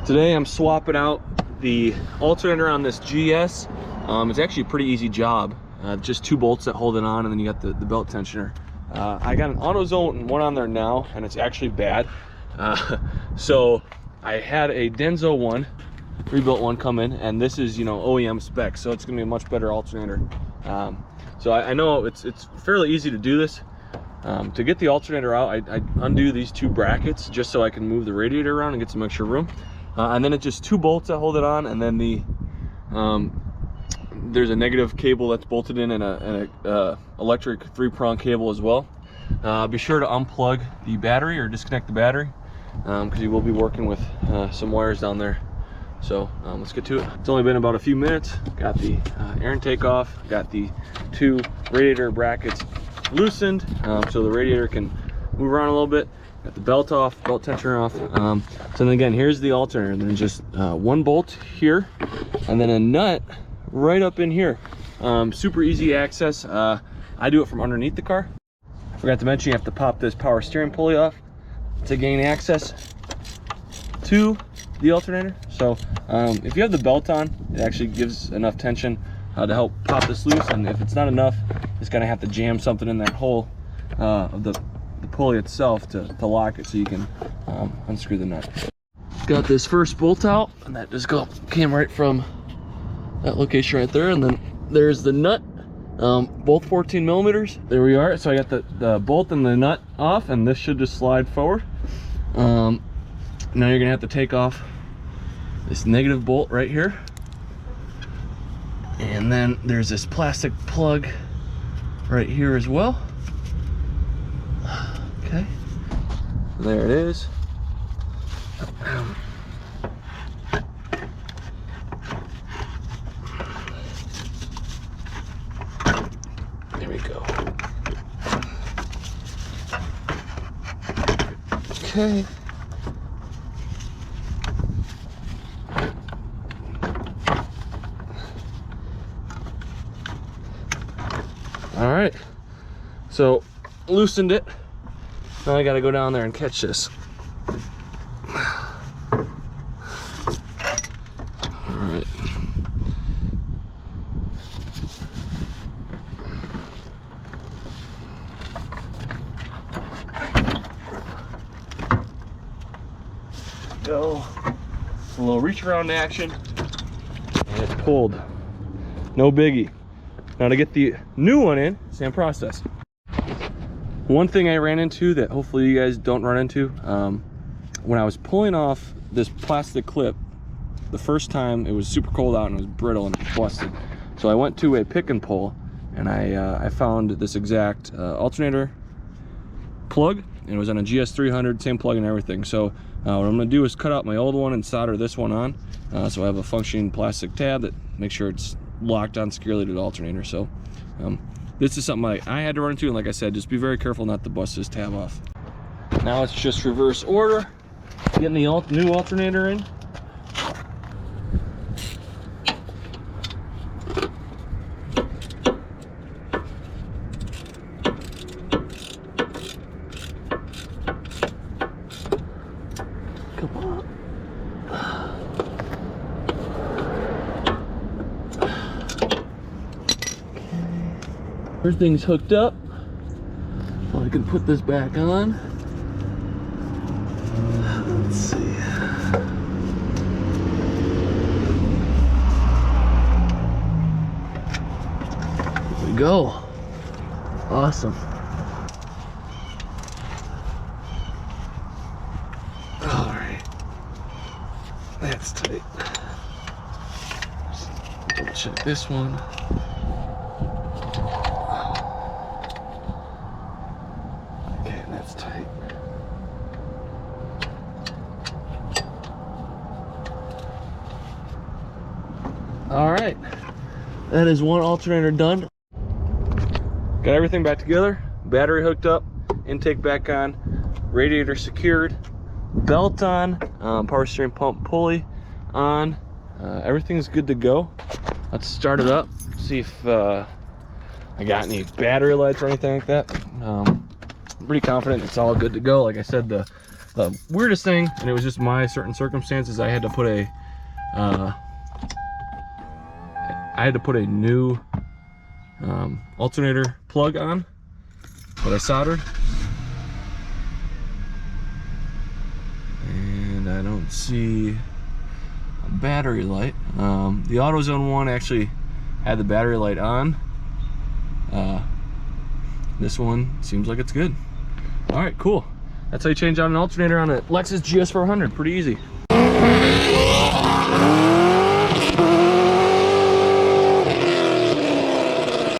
Today I'm swapping out the alternator on this GS. It's actually a pretty easy job. Just 2 bolts that hold it on, and then you got the belt tensioner. I got an Autozone one on there now, and it's actually bad. So I had a Denso one, rebuilt one come in, and this is, you know, OEM spec, so it's gonna be a much better alternator. So I know it's fairly easy to do this. To get the alternator out, I undo these 2 brackets just so I can move the radiator around and get some extra room. And then it's just 2 bolts that hold it on, and then the there's a negative cable that's bolted in, and a electric 3-prong cable as well. Be sure to unplug the battery or disconnect the battery, because you will be working with some wires down there. So let's get to it. It's only been about a few minutes. Got the air intake off, got the 2 radiator brackets loosened, so the radiator can move around a little bit. Got the belt off, belt tensioner off. So then again, here's the alternator, and then just 1 bolt here, and then a nut right up in here. Super easy access. I do it from underneath the car. I forgot to mention, you have to pop this power steering pulley off to gain access to the alternator. So if you have the belt on, it actually gives enough tension to help pop this loose, and if it's not enough, it's gonna have to jam something in that hole of the pulley itself to lock it, so you can unscrew the nut. Got this first bolt out, and that just came right from that location right there, and then there's the nut, both 14 millimeters. There we are. So I got the bolt and the nut off, and this should just slide forward. Now you're gonna have to take off this negative bolt right here, and then there's this plastic plug right here as well. Okay, there it is. There we go. Okay. All right, so loosened it. Now I gotta go down there and catch this. All right. Go. A little reach around action, and it's pulled. No biggie. Now to get the new one in, same process. One thing I ran into that hopefully you guys don't run into, when I was pulling off this plastic clip, the first time it was super cold out and it was brittle and it busted. So I went to a pick and pull, and I found this exact alternator plug, and it was on a GS300, same plug and everything. So what I'm gonna do is cut out my old one and solder this one on, so I have a functioning plastic tab that makes sure it's locked on securely to the alternator. So this is something I had to run into, and like I said, just be very careful not to bust this tab off. Now it's just reverse order, getting the new alternator in. Come on. Everything's hooked up, so I can put this back on. Let's see. There we go. Awesome. All right. That's tight. Double check this one. Tight. All right, that is one alternator done. Got everything back together, battery hooked up, intake back on, radiator secured, belt on, power steering pump pulley on. Everything's good to go. Let's start it up, see if I got any battery lights or anything like that. I'm pretty confident it's all good to go. Like I said, the The weirdest thing, and it was just my certain circumstances, I had to put a new alternator plug on that I soldered, and I don't see a battery light. The Autozone one actually had the battery light on. This one seems like it's good. All right, cool. That's how you change out an alternator on a Lexus GS 400. Pretty easy.